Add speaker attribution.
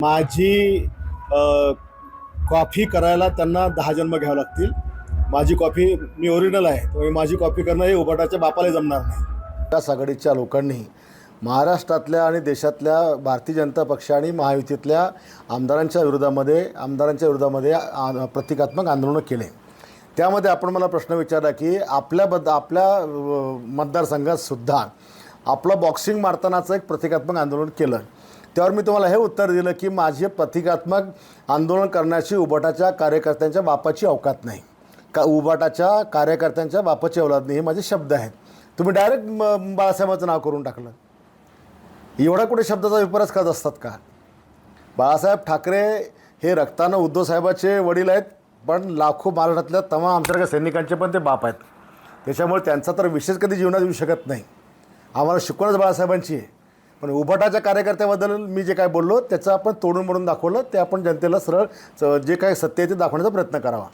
Speaker 1: माझी कॉफी करायला त्यांना 10 जन्म घ्यावे लागतील. माझी कॉफी मी ओरिजिनल आहे, त्यामुळे माझी कॉफी करणं हे उबाटाच्या बापाला जमणार नाही. त्या आघाडीच्या लोकांनी महाराष्ट्रातल्या आणि देशातल्या भारतीय जनता पक्ष आणि महायुतीतल्या आमदारांच्या विरोधामध्ये प्रतिकात्मक आंदोलनं केले. त्यामध्ये आपण मला प्रश्न विचारला की आपल्या मतदारसंघात सुद्धा आपलं बॉक्सिंग मारतानाचं एक प्रतिकात्मक आंदोलन केलं. त्यावर मी तुम्हाला हे उत्तर दिलं की माझे प्रतिकात्मक आंदोलन करण्याची उबाटाच्या कार्यकर्त्यांच्या बापाची अवकात नाही, उबाटाच्या कार्यकर्त्यांच्या बापाची औलाद नाही, हे माझे शब्द आहेत. तुम्ही डायरेक्ट बाळासाहेबांचं नाव करून टाकलं. एवढा कुठे शब्दाचा विपर्यास करत असतात का? बाळासाहेब ठाकरे हे रक्तानं उद्धवसाहेबाचे वडील आहेत, पण लाखो महाराष्ट्रातल्या तमाम आमच्यासारख्या सैनिकांचे पण ते बाप आहेत. त्याच्यामुळे त्यांचा तर विशेष कधी जीवनात येऊ शकत नाही. आम्हाला शिकवणच बाळासाहेबांची आहे. पण उबाटाच्या कार्यकर्त्याबद्दल मी जे काय बोललो त्याचं आपण तोडून मोडून दाखवलं. ते आपण जनतेला सरळ जे काय सत्य आहे ते दाखवण्याचा प्रयत्न करावा.